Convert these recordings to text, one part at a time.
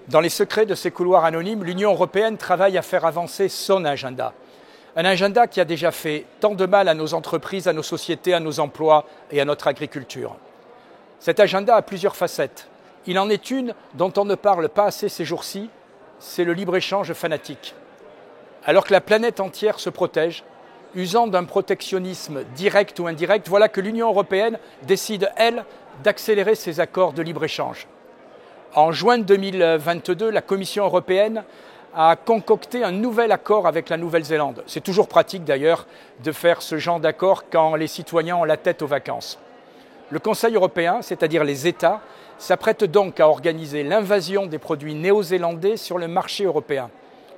Dans les secrets de ces couloirs anonymes, l'Union européenne travaille à faire avancer son agenda. Un agenda qui a déjà fait tant de mal à nos entreprises, à nos sociétés, à nos emplois et à notre agriculture. Cet agenda a plusieurs facettes. Il en est une dont on ne parle pas assez ces jours-ci, c'est le libre-échange fanatique. Alors que la planète entière se protège, usant d'un protectionnisme direct ou indirect, voilà que l'Union européenne décide, elle, d'accélérer ses accords de libre-échange. En juin 2022, la Commission européenne a concocté un nouvel accord avec la Nouvelle-Zélande. C'est toujours pratique d'ailleurs de faire ce genre d'accord quand les citoyens ont la tête aux vacances. Le Conseil européen, c'est-à-dire les États, s'apprête donc à organiser l'invasion des produits néo-zélandais sur le marché européen.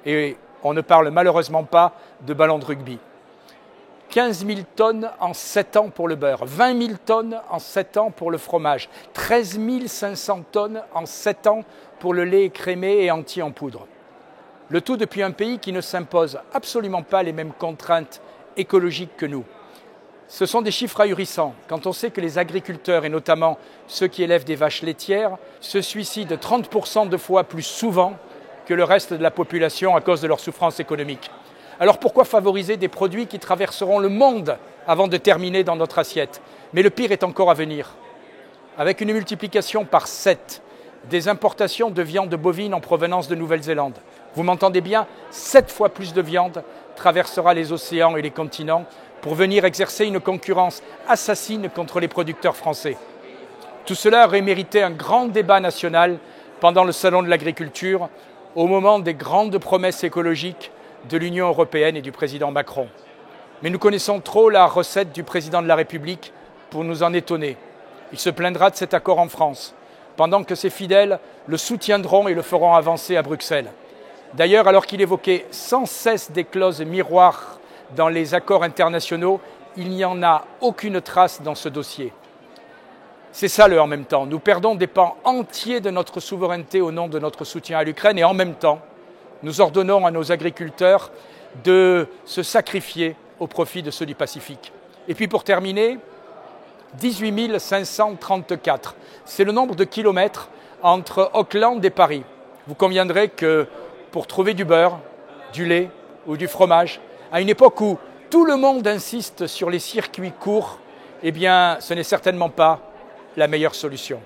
Et on ne parle malheureusement pas de ballons de rugby. 15 000 tonnes en 7 ans pour le beurre, 20 000 tonnes en 7 ans pour le fromage, 13 500 tonnes en 7 ans pour le lait écrémé et entier en poudre. Le tout depuis un pays qui ne s'impose absolument pas les mêmes contraintes écologiques que nous. Ce sont des chiffres ahurissants quand on sait que les agriculteurs, et notamment ceux qui élèvent des vaches laitières, se suicident 30% de fois plus souvent que le reste de la population à cause de leur souffrance économique. Alors pourquoi favoriser des produits qui traverseront le monde avant de terminer dans notre assiette? Mais le pire est encore à venir. Avec une multiplication par 7 des importations de viande bovine en provenance de Nouvelle-Zélande. Vous m'entendez bien, 7 fois plus de viande traversera les océans et les continents pour venir exercer une concurrence assassine contre les producteurs français. Tout cela aurait mérité un grand débat national pendant le Salon de l'agriculture, au moment des grandes promesses écologiques de l'Union européenne et du président Macron. Mais nous connaissons trop la recette du président de la République pour nous en étonner. Il se plaindra de cet accord en France, pendant que ses fidèles le soutiendront et le feront avancer à Bruxelles. D'ailleurs, alors qu'il évoquait sans cesse des clauses miroirs dans les accords internationaux, il n'y en a aucune trace dans ce dossier. C'est ça le « en même temps ». Nous perdons des pans entiers de notre souveraineté au nom de notre soutien à l'Ukraine et en même temps, nous ordonnons à nos agriculteurs de se sacrifier au profit de ceux du Pacifique. Et puis pour terminer, 18 534. C'est le nombre de kilomètres entre Auckland et Paris. Vous conviendrez que pour trouver du beurre, du lait ou du fromage, à une époque où tout le monde insiste sur les circuits courts, eh bien, ce n'est certainement pas la meilleure solution.